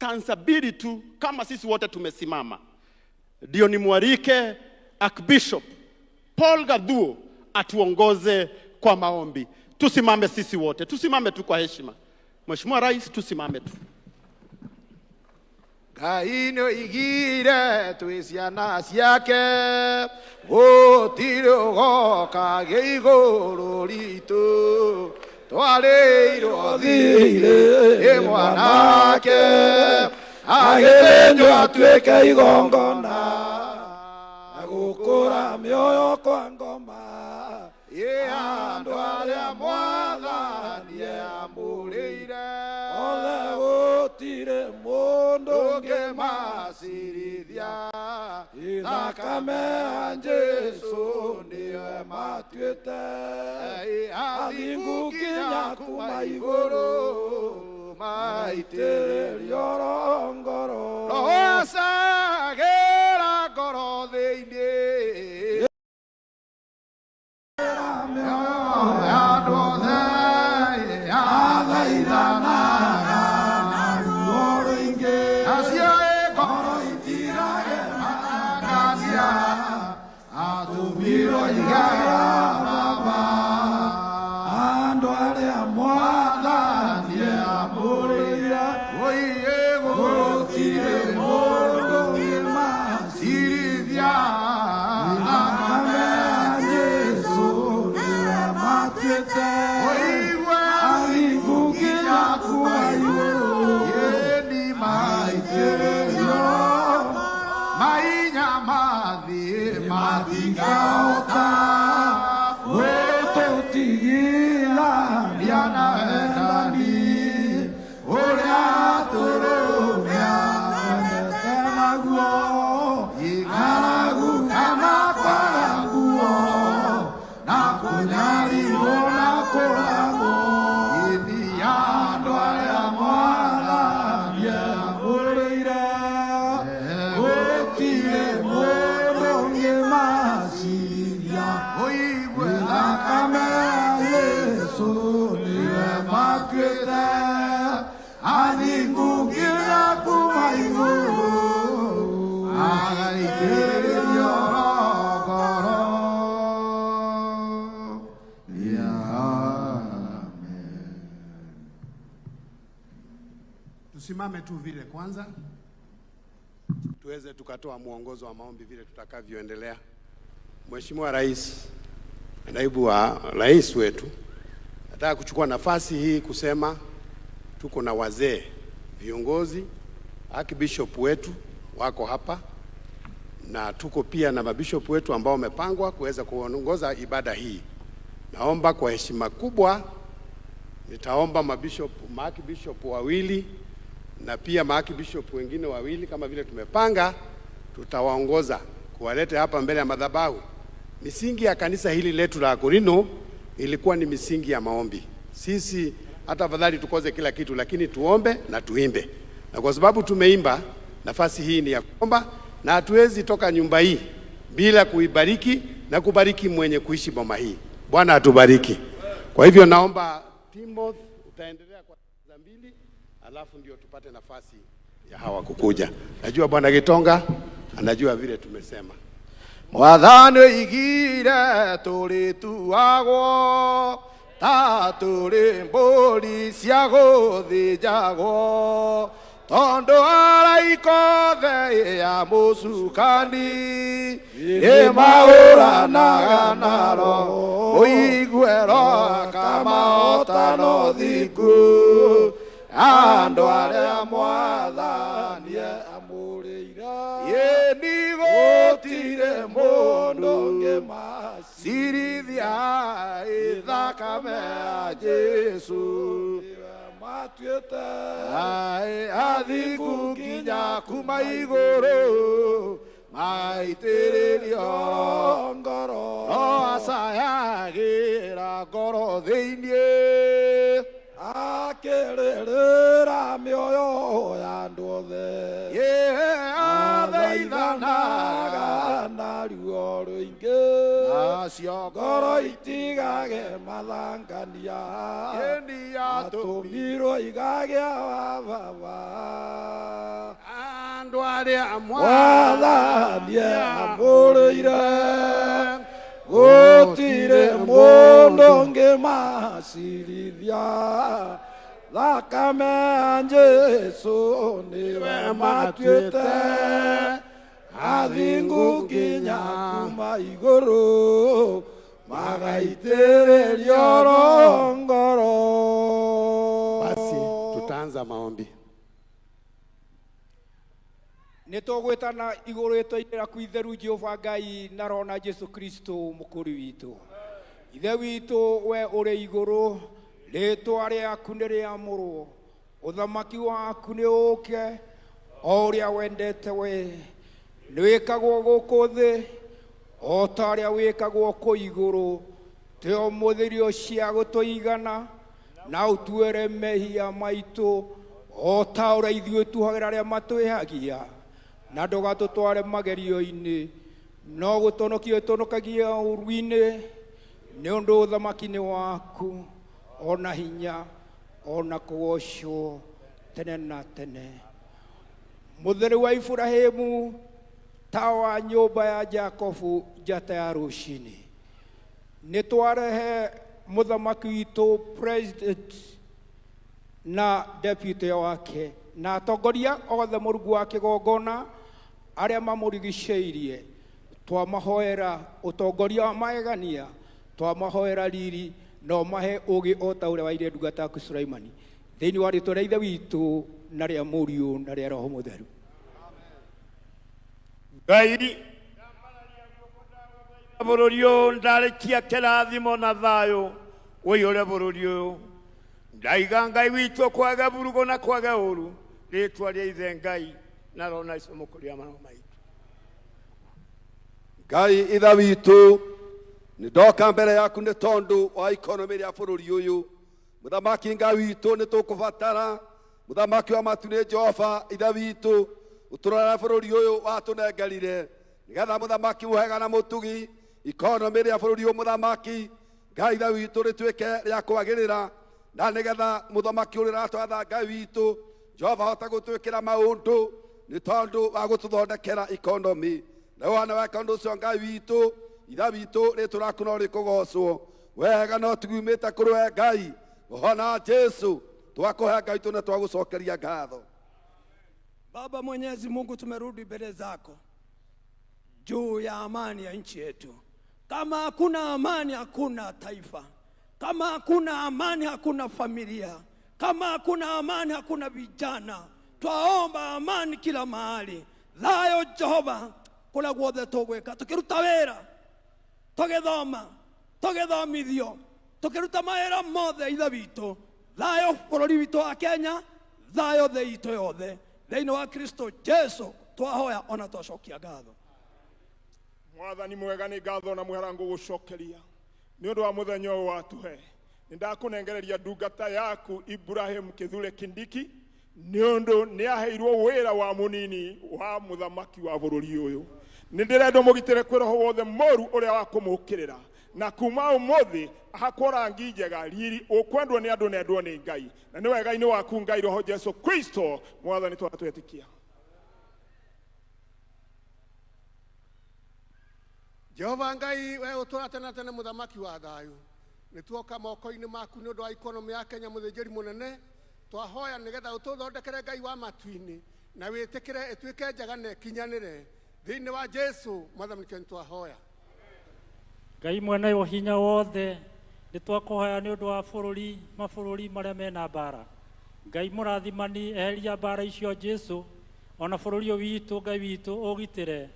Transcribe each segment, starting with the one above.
stanza mbili tu kama sisi wote tumesimama. Ndio nimwalike Archbishop Paul Gadhuo atuongoze kwa maombi. Tusimame sisi wote, tusimame tu kwa heshima. Mheshimiwa Rais, tusimame tu. Kaino igire tuisiana siake gutiro goka geiguru ritu twareiro thire mwanake agitenyo atuike igongona agukura mioyo kwa ngoma andu aria mwathani amurire ole gutire mundu ngimasirithia thakame ya Jesu niwe matuite athingu kinya kuma iguru maitĩrĩrio ngoro acagĩra ngoro thĩinĩ andũ othe athaithanaga ruo rũingĩ acio ngoro itirage magacia atũmirwo igaga baba andũ arĩa mwathani amũrĩire ũiĩ gũtirĩ mũndũ ngĩmacirithia thakame ya Jesu nĩwe matuĩte athingu nginya kuma igũrũ yeni maitĩrĩrio mainya mathiĩ matingahota gũtũtigithania na endani ũrĩa tũrũmia twendete naguo ing'aragu kana kwaga nguo na kũnyarirwo na kũragwo ĩni ya andũ arĩa mwathani amũrĩire gũtirĩ mũndũ ngĩmacirithia ũigue thakame ya Jesu nĩwe matuĩte athingu nginya kuma igũrũ agaitĩrĩrio ngoro. Tusimame tu vile kwanza tuweze tukatoa mwongozo wa maombi vile tutakavyoendelea. Mheshimiwa Rais, naibu wa rais wetu, nataka kuchukua nafasi hii kusema tuko na wazee viongozi, Archbishop wetu wako hapa na tuko pia na mabishop wetu ambao wamepangwa kuweza kuongoza ibada hii. Naomba kwa heshima kubwa nitaomba maarchbishop wawili na pia maarchbishop wengine wawili kama vile tumepanga, tutawaongoza kuwaleta hapa mbele ya madhabahu. Misingi ya kanisa hili letu la Akorino ilikuwa ni misingi ya maombi. Sisi hata afadhali tukoze kila kitu, lakini tuombe na tuimbe. Na kwa sababu tumeimba, nafasi hii ni ya kuomba, na hatuwezi toka nyumba hii bila kuibariki na kubariki mwenye kuishi boma hii. Bwana atubariki. Kwa hivyo naomba Timothy utaendelea kwa za mbili, alafu ndio tupate nafasi ya hawa kukuja. Najua Bwana Gitonga anajua vile tumesema. Mwathani igire tũrĩ tuagwo ta tũrĩ mbũri cia gũthĩnjagwo tondũ araika othe ya mũcukani nĩmahũranaga na roho mũigue roho kamahota no thingu andũ arĩa mwathani amũrĩire yeni gũtirĩ mũndũ ngĩmacirithia thakame ya Jesu matuĩte athingu nginya kuma igũrũ maitĩrĩrio ngoro acayagĩra ngoro thĩinĩ akĩrĩrĩra mĩoyo ya andũ othe athaithanaga na ruo rũingĩ nacio ngoro itigage mathangania atũmirwo igagĩa baba aria wathania mũrĩire gũtirĩ mũndũ ũngĩmacirithia thakame ya Jesũ nĩwe matuĩte athingu nginya kuma igũrũ magaitĩrĩrio ngoro. Basi tutaanza maombi. Nitũgwĩtana igũrũ ĩtũinĩra kwĩtheru Jehova Ngai na rona Jesu Kristo mũkũri witũ. Ithe witũ we ũrĩ igũrũ, rĩĩtwa rĩaku nĩ rĩamũrwo, ũthamaki waku nĩ ũũke, o ũrĩa wendete we nĩwĩkagwo gũkũ thĩ o ta ũrĩa wĩkagwo kũ igũrũ. Tũhe ũmũthĩ irio cia gũtũigana na ũtuĩre mehia maitũ o ta ũrĩa ithuĩ tuohagĩra arĩa matwĩhagia, na ndũgatũtware magerio-inĩ no gũtũhonokia ũtũhonokagia ũũru-inĩ, nĩ ũndũ ũthamaki nĩ waku ona hinya ona kũgocwo tene na tene. Mũtheri wa Iburahĩmu ta wa nyũmba ya Jakobu njata ya rũcinĩ, nĩ twarehe mũthamaki witũ president na deputy wake na atongoria othe Mũrungu wa kĩgongona arĩa mamũrigicĩirie. Twamahoera ũtongoria wa magegania, twamahoera riri no mahe ũgĩ o ta ũrĩa waire ndungata yaku Sulaimani, thĩinĩ wa rĩĩtwa rĩa Ithe witũ na rĩa Mũriũ na rĩa Roho Mũtheru. Ngai bũrũri ũyũ ndarĩkia kĩrathimo na thayũ ũiyũre bũrũri ũyũ. Ndaiga Ngai witũ kwaga burugo na kwaga ũru, rĩĩtwa rĩa Ithe Ngai na Roho na Jesũ mũkũria maroho maitũ. Ngai Ithe witũ, nĩ ndoka mbere yaku nĩ tondũ wa ikonomi rĩa bũrũri ũyũ. Mũthamaki Ngai witũ nĩ tũkũbatara, mũthamaki wa matu nĩ Jehova Ithe witũ, ũtũrora bũrũri ũyũ watũnengerire nĩgetha mũthamaki mwega na mũtugi. Ikonomi rĩa bũrũri ũyũ mũthamaki Ngai Ithe witũ rĩtuĩke rĩa kwagĩrĩra, na nĩgetha mũthamaki ũrĩa ũratwatha Ngai witũ Jehova hota gũtwĩkĩra maũndũ nĩ tondũ wa gũtũthondekera ikonomi. Na wana weka ũndũ ũcio Ngai witũ, Ithe witũ rĩĩtwa rĩaku no rĩkũgocwo wega, no tugumĩte kũrĩ we Ngai ũhona Jesũ. Twakũhe Ngai witũ na twagũcokeria ngatho. Baba Mwenyezi Mungu, tumerudi mbele zako juu ya amani ya nchi yetu. Kama hakuna amani hakuna taifa, kama hakuna amani hakuna familia, kama hakuna amani hakuna vijana. Twaomba amani kila mahali, thayo Jehova kũrĩa guothe tũgwĩka, tũkĩruta wĩra, tũgĩthoma, tũgĩthomithio, tũkĩruta mawĩra mothe Ithe witũ. Thayo bũrũri witũ wa Kenya, thayo thĩ itũ yothe, thĩinĩ wa Kristo Jesũ twahoya ona twacokia ngatho. Mwathani mwega, nĩ ngatho na mwĩhara ngũgũcokeria nĩ ũndũ wa mũthenya ũyũ watũhe. Nĩ ndakũnengereria ndungata yaku Ibrahim Kithure Kindiki nĩ ũndũ nĩ aheirwo wĩra wa mũnini wa mũthamaki wa bũrũri ũyũ. Nĩ ndĩrenda mũgitĩre kwĩ roho wothe mũũru ũrĩa wa kũmũũkĩrĩra, na kuma ũmũthĩ ahakwo rangi njega, riri ũkwendwo nĩ andũ na endwo nĩ Ngai, na nĩ wega-inĩ waku Ngai Roho Jesũ Kristo Mwathani twatwĩtĩkia. Jehova Ngai we ũtũũra tene na tene mũthamaki wa thayũ, nĩ tuoka moko-inĩ maku nĩ ũndũ wa ikonomi ya Kenya mũthĩnjĩri mũnene. Twahoya nĩgetha ũtũthondekere Ngai wa matu-inĩ na wĩtĩkĩre ĩtuĩke njega na ĩkinyanĩre thĩinĩ wa Jesũ Mwathani nĩ twahoya. Ngai mwene wa hinya wothe, nĩ twakũhoya nĩ ũndũ wa mabũrũri marĩa mena mbara. Ngai mũrathimani, eheria mbara icio Jesũ, ona bũrũri ũyũ witũ Ngai witũ ũgitĩre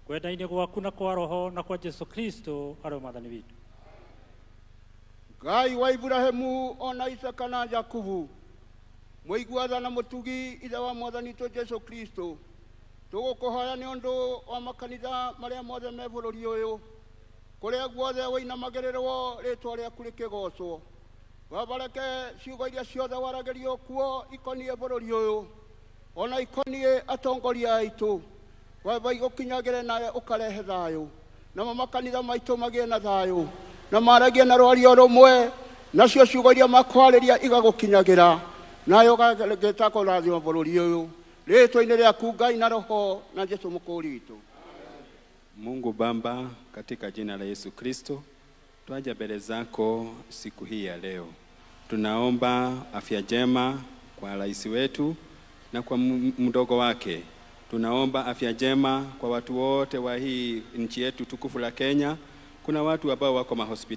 kwenda-inĩ gwaku na kwa Roho na kwa Jesũ Kristo arĩ Mwathani witũ. Ngai wa Ibrahimu ona Isaka na Jakubu, mũiguaga na mũtugi Ithe wa Mwathani witũ Jesũ Kristo, tũgũkũhoya nĩ ũndũ wa makanitha marĩa mothe me bũrũri ũyũ, kũrĩa guothe wĩinamagĩrĩrwo rĩĩtwa rĩaku rĩkĩgocwo. Baba, reke ciugo iria ciothe waragĩrio kuo ikoniĩ bũrũri ũyũ ona ikoniĩ atongoria aitũ, Baba, igũkinyagĩre nawe ũkarehe thayũ, namo makanitha maitũ magĩe na thayũ na maragie na rwario rũmwe, nacio ciugo iria makwarĩria igagũkinyagĩra nayo ũgagĩta kũrathima bũrũri ũyũ. rĩtwa-inĩ rĩaku Ngai na Roho na Jesũ mũkũũri witũ. Mungu Baba, katika jina la Yesu Kristo, twaja mbele zako siku hii ya leo. Tunaomba afya njema kwa rais wetu na kwa mdogo wake. Tunaomba afya njema kwa watu wote wa hii nchi yetu tukufu la Kenya. Kuna watu ambao wako mahospitali